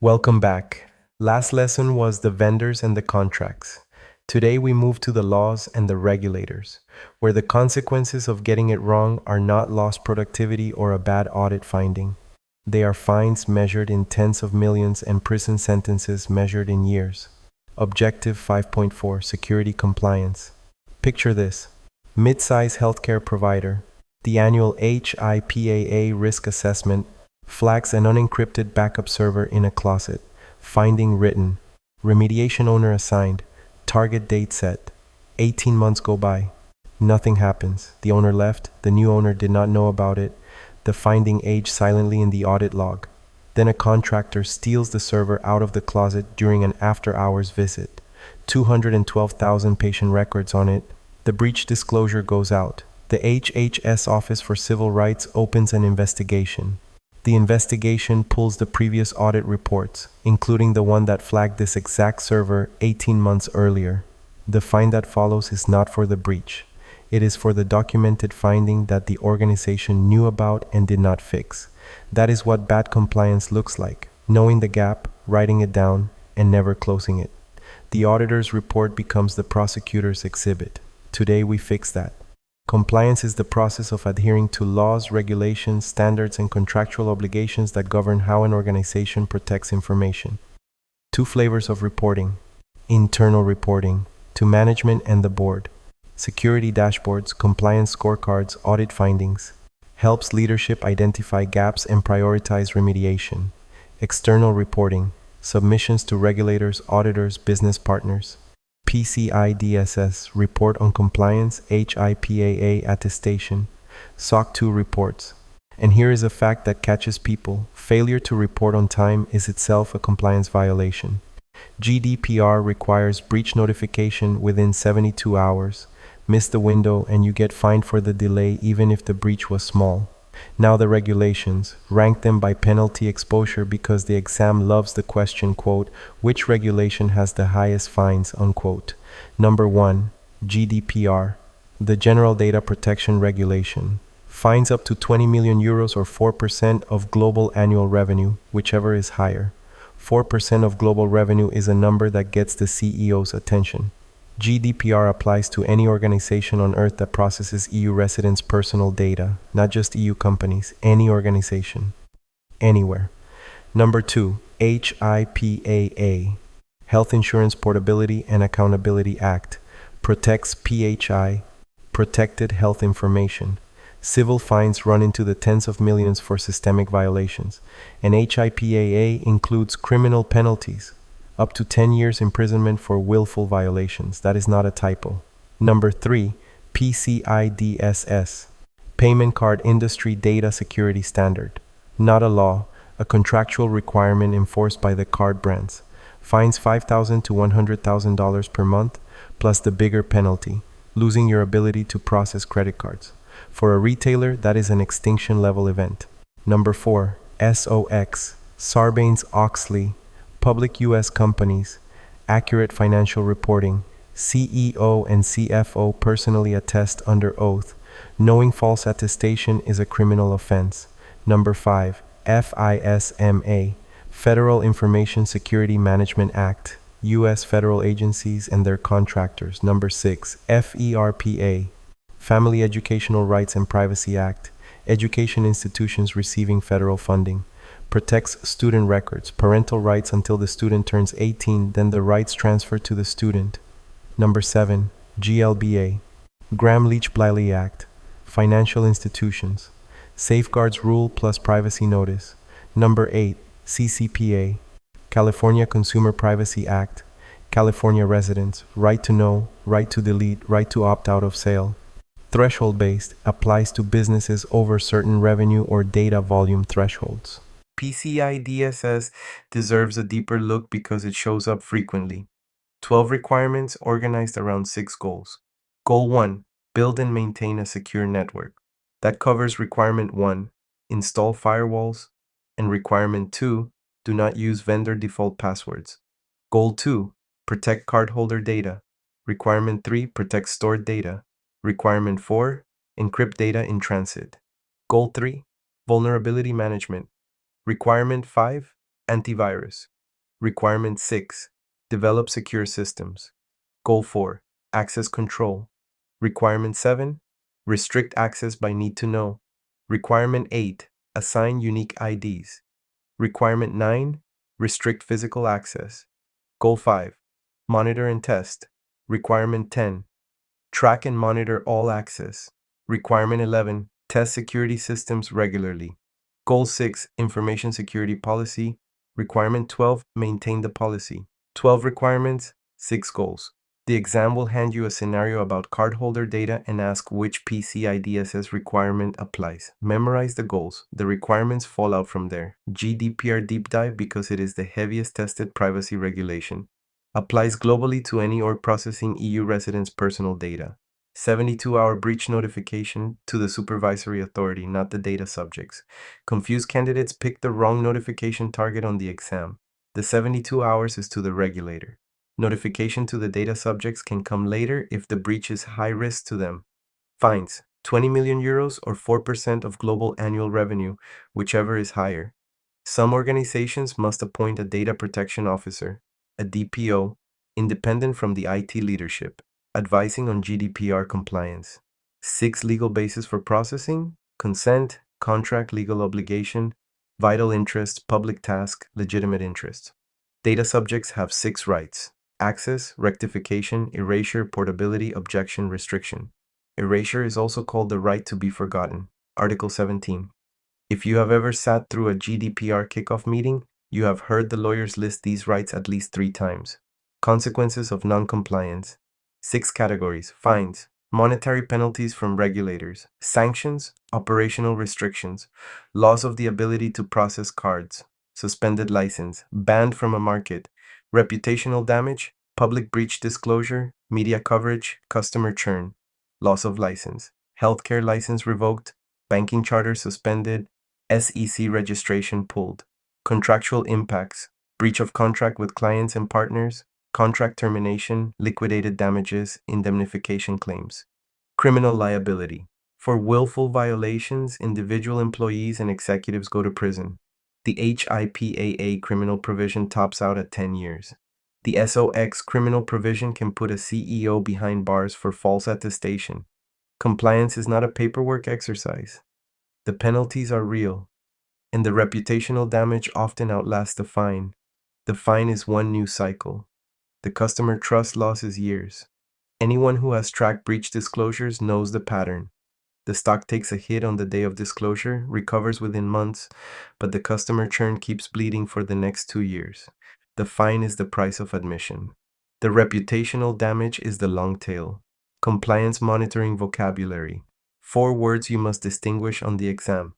Welcome back. Last lesson was the vendors and the contracts. Today we move to the laws and the regulators, where the consequences of getting it wrong are not lost productivity or a bad audit finding. They are fines measured in tens of millions and prison sentences measured in years. Objective 5.4 Security Compliance. Picture this. Midsize healthcare provider. The annual HIPAA risk assessment flags an unencrypted backup server in a closet. Finding written. Remediation owner assigned. Target date set. 18 months go by. Nothing happens. The owner left. The new owner did not know about it. The finding aged silently in the audit log. Then a contractor steals the server out of the closet during an after-hours visit. 212,000 patient records on it. The breach disclosure goes out. The HHS Office for Civil Rights opens an investigation. The investigation pulls the previous audit reports, including the one that flagged this exact server 18 months earlier. The fine that follows is not for the breach. It is for the documented finding that the organization knew about and did not fix. That is what bad compliance looks like: knowing the gap, writing it down, and never closing it. The auditor's report becomes the prosecutor's exhibit. Today we fix that. Compliance is the process of adhering to laws, regulations, standards, and contractual obligations that govern how an organization protects information. Two flavors of reporting. Internal reporting, to management and the board. Security dashboards, compliance scorecards, audit findings. Helps leadership identify gaps and prioritize remediation. External reporting, submissions to regulators, auditors, business partners. PCI-DSS report on compliance, HIPAA attestation, SOC 2 reports. And here is a fact that catches people: failure to report on time is itself a compliance violation. GDPR requires breach notification within 72 hours. Miss the window and you get fined for the delay even if the breach was small. Now the regulations, rank them by penalty exposure because the exam loves the question, quote, which regulation has the highest fines, unquote. Number 1, GDPR, the General Data Protection Regulation. Fines up to 20 million euros or 4% of global annual revenue, whichever is higher. 4% of global revenue is a number that gets the CEO's attention. GDPR applies to any organization on earth that processes EU residents' personal data, not just EU companies, any organization, anywhere. Number 2, HIPAA, Health Insurance Portability and Accountability Act, protects PHI, protected health information. Civil fines run into the tens of millions for systemic violations, and HIPAA includes criminal penalties, up to 10 years imprisonment for willful violations. That is not a typo. Number 3, PCI-DSS, Payment Card Industry Data Security Standard. Not a law, a contractual requirement enforced by the card brands. Fines $5,000 to $100,000 per month, plus the bigger penalty, losing your ability to process credit cards. For a retailer, that is an extinction level event. Number 4, SOX, Sarbanes-Oxley, Public U.S. companies, accurate financial reporting. CEO and CFO personally attest under oath. Knowing false attestation is a criminal offense. Number 5, FISMA, Federal Information Security Management Act, U.S. federal agencies and their contractors. Number 6, FERPA, Family Educational Rights and Privacy Act, education institutions receiving federal funding. Protects student records, parental rights until the student turns 18, then the rights transfer to the student. Number 7, GLBA, Gramm-Leach-Bliley Act, Financial Institutions, Safeguards Rule plus Privacy Notice. Number 8, CCPA, California Consumer Privacy Act, California residents, right to know, right to delete, right to opt out of sale. Threshold-based, applies to businesses over certain revenue or data volume thresholds. PCI-DSS deserves a deeper look because it shows up frequently. 12 requirements organized around 6 goals. Goal 1, build and maintain a secure network. That covers requirement 1, install firewalls, and requirement 2, do not use vendor default passwords. Goal 2, protect cardholder data. Requirement 3, protect stored data. Requirement 4, encrypt data in transit. Goal 3, vulnerability management. Requirement 5, antivirus. Requirement 6. Develop secure systems. Goal 4. Access control. Requirement 7. Restrict access by need to know. Requirement 8. Assign unique IDs. Requirement 9. Restrict physical access. Goal 5. Monitor and test. Requirement 10. Track and monitor all access. Requirement 11. Test security systems regularly. Goal 6. Information security policy. Requirement 12. Maintain the policy. 12 requirements, 6 goals. The exam will hand you a scenario about cardholder data and ask which PCI-DSS requirement applies. Memorize the goals. The requirements fall out from there. GDPR deep dive because it is the heaviest tested privacy regulation. Applies globally to any org processing EU residents' personal data. 72-hour breach notification to the supervisory authority, not the data subjects. Confused candidates pick the wrong notification target on the exam. The 72 hours is to the regulator. Notification to the data subjects can come later if the breach is high risk to them. Fines, 20 million euros or 4% of global annual revenue, whichever is higher. Some organizations must appoint a data protection officer, a DPO, independent from the IT leadership, advising on GDPR compliance. 6 legal bases for processing: consent, contract, legal obligation, vital interest, public task, legitimate interest. Data subjects have 6 rights: access, rectification, erasure, portability, objection, restriction. Erasure is also called the right to be forgotten. Article 17. If you have ever sat through a GDPR kickoff meeting, you have heard the lawyers list these rights at least 3 times. Consequences of non-compliance. 6 categories: fines, monetary penalties from regulators, sanctions, operational restrictions, loss of the ability to process cards, suspended license, banned from a market, reputational damage, public breach disclosure, media coverage, customer churn, loss of license, healthcare license revoked, banking charter suspended, SEC registration pulled, contractual impacts, breach of contract with clients and partners, contract termination, liquidated damages, indemnification claims. Criminal liability. For willful violations, individual employees and executives go to prison. The HIPAA criminal provision tops out at 10 years. The SOX criminal provision can put a CEO behind bars for false attestation. Compliance is not a paperwork exercise. The penalties are real, and the reputational damage often outlasts the fine. The fine is one news cycle. The customer trust loss is years. Anyone who has tracked breach disclosures knows the pattern. The stock takes a hit on the day of disclosure, recovers within months, but the customer churn keeps bleeding for the next 2 years. The fine is the price of admission. The reputational damage is the long tail. Compliance monitoring vocabulary. 4 words you must distinguish on the exam.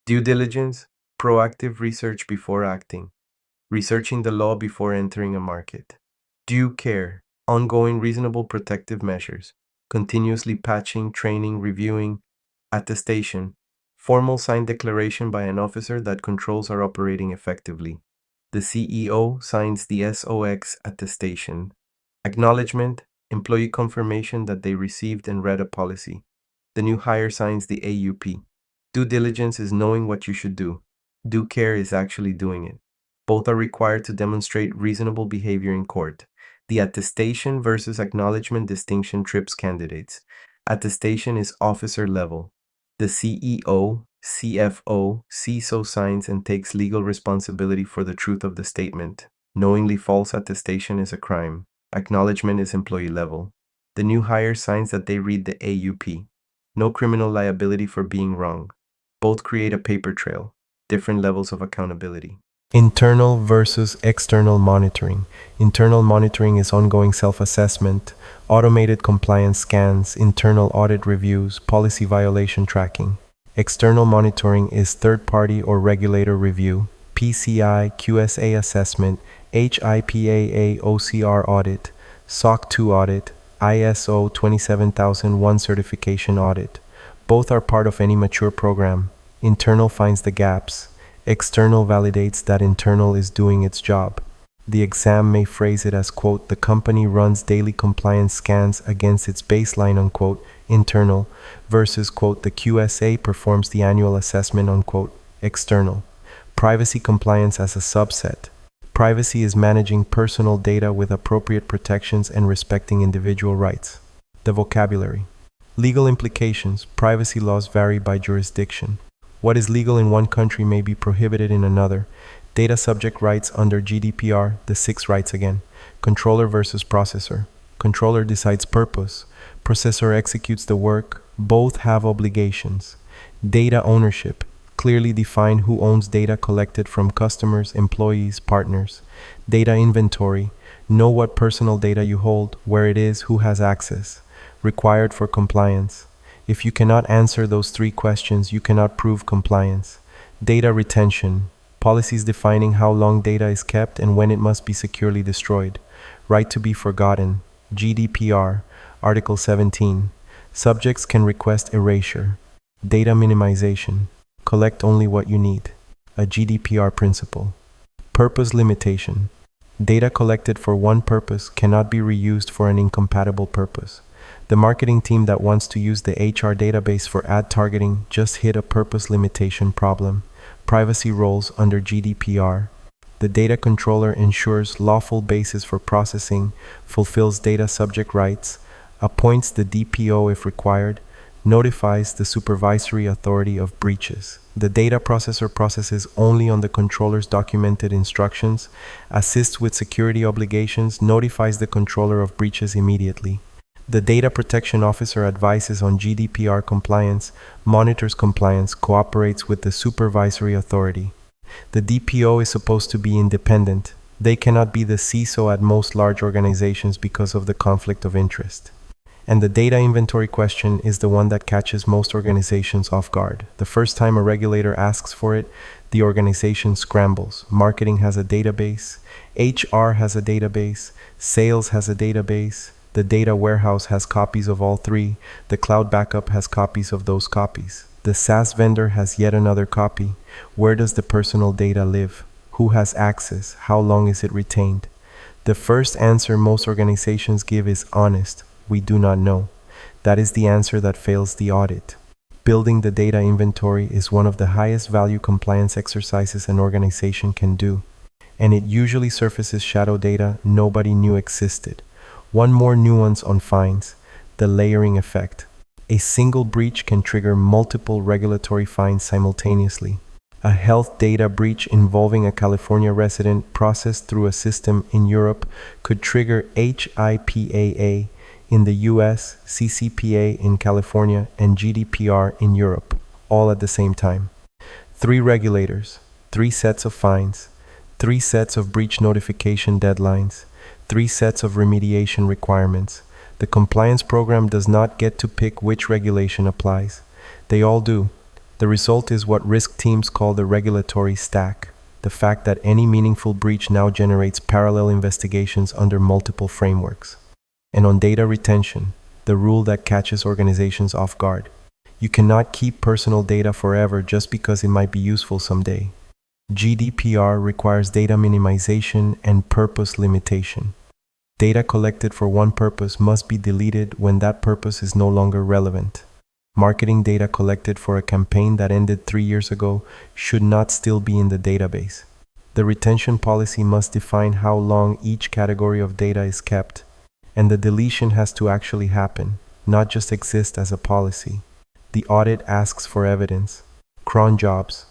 Due diligence, proactive research before acting. Researching the law before entering a market. Due care, ongoing reasonable protective measures, continuously patching, training, reviewing. Attestation, formal signed declaration by an officer that controls are operating effectively. The CEO signs the SOX attestation. Acknowledgement, employee confirmation that they received and read a policy. The new hire signs the AUP. Due diligence is knowing what you should do. Due care is actually doing it. Both are required to demonstrate reasonable behavior in court. The attestation versus acknowledgement distinction trips candidates. Attestation is officer level. The CEO, CFO, CISO signs and takes legal responsibility for the truth of the statement. Knowingly false attestation is a crime. Acknowledgement is employee level. The new hire signs that they read the AUP. No criminal liability for being wrong. Both create a paper trail. Different levels of accountability. Internal versus external monitoring. Internal monitoring is ongoing self-assessment, automated compliance scans, internal audit reviews, policy violation tracking. External monitoring is third-party or regulator review, PCI, QSA assessment, HIPAA OCR audit, SOC 2 audit, ISO 27001 certification audit. Both are part of any mature program. Internal finds the gaps. External validates that internal is doing its job. The exam may phrase it as, quote, the company runs daily compliance scans against its baseline, unquote, internal, versus, quote, the QSA performs the annual assessment, unquote, external. Privacy compliance as a subset. Privacy is managing personal data with appropriate protections and respecting individual rights. The vocabulary. Legal implications. Privacy laws vary by jurisdiction. What is legal in one country may be prohibited in another. Data subject rights under GDPR, the 6 rights again. Controller versus processor. Controller decides purpose. Processor executes the work. Both have obligations. Data ownership. Clearly define who owns data collected from customers, employees, partners. Data inventory. Know what personal data you hold, where it is, who has access. Required for compliance. If you cannot answer those 3 questions, you cannot prove compliance. Data retention. Policies defining how long data is kept and when it must be securely destroyed. Right to be forgotten. GDPR, Article 17. Subjects can request erasure. Data minimization. Collect only what you need. A GDPR principle. Purpose limitation. Data collected for one purpose cannot be reused for an incompatible purpose. The marketing team that wants to use the HR database for ad targeting just hit a purpose limitation problem. Privacy roles under GDPR. The data controller ensures lawful basis for processing, fulfills data subject rights, appoints the DPO if required, notifies the supervisory authority of breaches. The data processor processes only on the controller's documented instructions, assists with security obligations, notifies the controller of breaches immediately. The data protection officer advises on GDPR compliance, monitors compliance, cooperates with the supervisory authority. The DPO is supposed to be independent. They cannot be the CISO at most large organizations because of the conflict of interest. And the data inventory question is the one that catches most organizations off guard. The first time a regulator asks for it, the organization scrambles. Marketing has a database, HR has a database, sales has a database, the data warehouse has copies of all 3, the cloud backup has copies of those copies. The SaaS vendor has yet another copy. Where does the personal data live? Who has access? How long is it retained? The first answer most organizations give is honest. We do not know. That is the answer that fails the audit. Building the data inventory is one of the highest value compliance exercises an organization can do, and it usually surfaces shadow data nobody knew existed. One more nuance on fines, the layering effect. A single breach can trigger multiple regulatory fines simultaneously. A health data breach involving a California resident processed through a system in Europe could trigger HIPAA in the US, CCPA in California, and GDPR in Europe, all at the same time. 3 regulators, 3 sets of fines, 3 sets of breach notification deadlines, 3 sets of remediation requirements. The compliance program does not get to pick which regulation applies. They all do. The result is what risk teams call the regulatory stack, the fact that any meaningful breach now generates parallel investigations under multiple frameworks. And on data retention, the rule that catches organizations off guard. You cannot keep personal data forever just because it might be useful someday. GDPR requires data minimization and purpose limitation. Data collected for one purpose must be deleted when that purpose is no longer relevant. Marketing data collected for a campaign that ended 3 years ago should not still be in the database. The retention policy must define how long each category of data is kept, and the deletion has to actually happen, not just exist as a policy. The audit asks for evidence, cron jobs,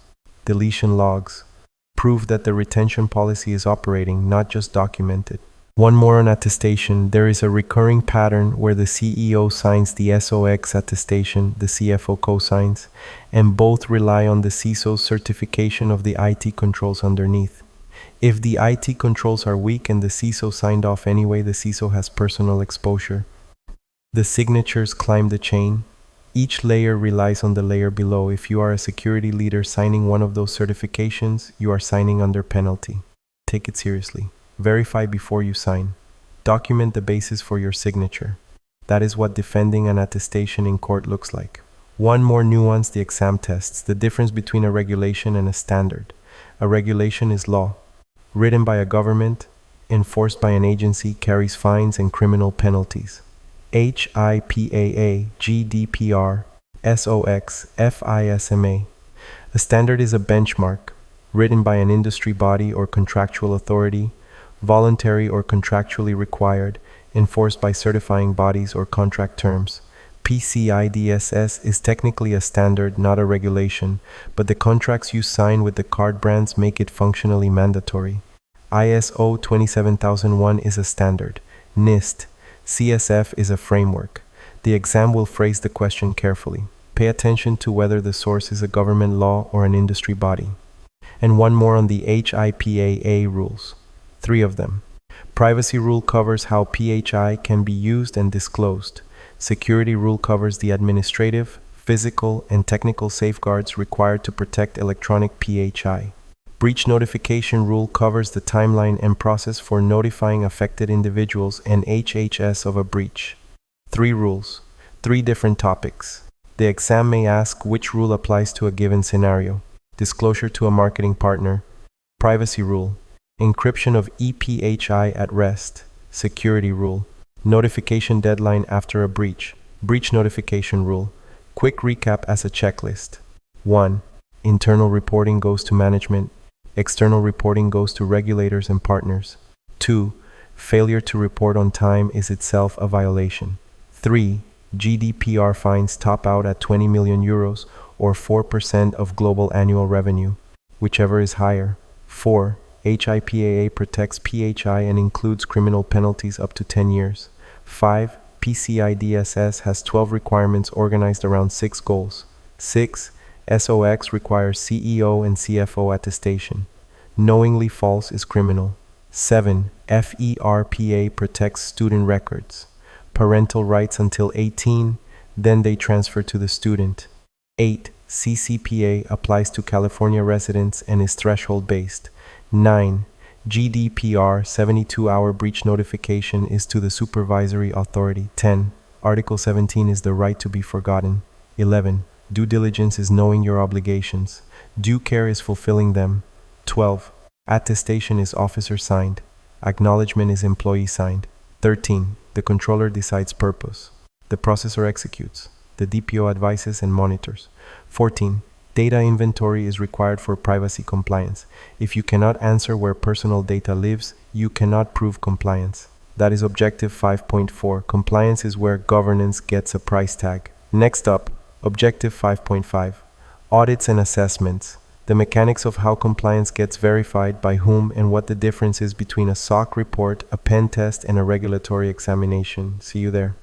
deletion logs, proof that the retention policy is operating, not just documented. One more on attestation. There is a recurring pattern where the CEO signs the SOX attestation, the CFO co-signs, and both rely on the CISO's certification of the IT controls underneath. If the IT controls are weak and the CISO signed off anyway, the CISO has personal exposure. The signatures climb the chain. Each layer relies on the layer below. If you are a security leader signing one of those certifications, you are signing under penalty. Take it seriously. Verify before you sign. Document the basis for your signature. That is what defending an attestation in court looks like. One more nuance, the exam tests, the difference between a regulation and a standard. A regulation is law, written by a government, enforced by an agency, carries fines and criminal penalties. HIPAA, GDPR, SOX, FISMA. A standard is a benchmark, written by an industry body or contractual authority, voluntary or contractually required, enforced by certifying bodies or contract terms. PCI-DSS is technically a standard, not a regulation, but the contracts you sign with the card brands make it functionally mandatory. ISO 27001 is a standard. NIST. CSF is a framework. The exam will phrase the question carefully. Pay attention to whether the source is a government law or an industry body. And one more on the HIPAA rules. 3 of them. Privacy rule covers how PHI can be used and disclosed. Security rule covers the administrative, physical, and technical safeguards required to protect electronic PHI. Breach notification rule covers the timeline and process for notifying affected individuals and HHS of a breach. 3 rules, 3 different topics. The exam may ask which rule applies to a given scenario. Disclosure to a marketing partner. Privacy rule. Encryption of ePHI at rest. Security rule. Notification deadline after a breach. Breach notification rule. Quick recap as a checklist. 1. Internal reporting goes to management. External reporting goes to regulators and partners. 2. Failure to report on time is itself a violation. 3. GDPR fines top out at 20 million euros or 4% of global annual revenue, whichever is higher. 4. HIPAA protects PHI and includes criminal penalties up to 10 years. 5. PCI-DSS has 12 requirements organized around 6 goals. 6. SOX requires CEO and CFO attestation. Knowingly false is criminal. 7. FERPA protects student records. Parental rights until 18, then they transfer to the student. 8. CCPA applies to California residents and is threshold-based. 9. GDPR 72-hour breach notification is to the supervisory authority. 10. Article 17 is the right to be forgotten. 11. Due diligence is knowing your obligations. Due care is fulfilling them. 12. Attestation is officer signed. Acknowledgement is employee signed. 13. The controller decides purpose. The processor executes. The DPO advises and monitors. 14. Data inventory is required for privacy compliance. If you cannot answer where personal data lives, you cannot prove compliance. That is Objective 5.4. Compliance is where governance gets a price tag. Next up, Objective 5.5. Audits and assessments. The mechanics of how compliance gets verified by whom and what the difference is between a SOC report, a pen test, and a regulatory examination. See you there.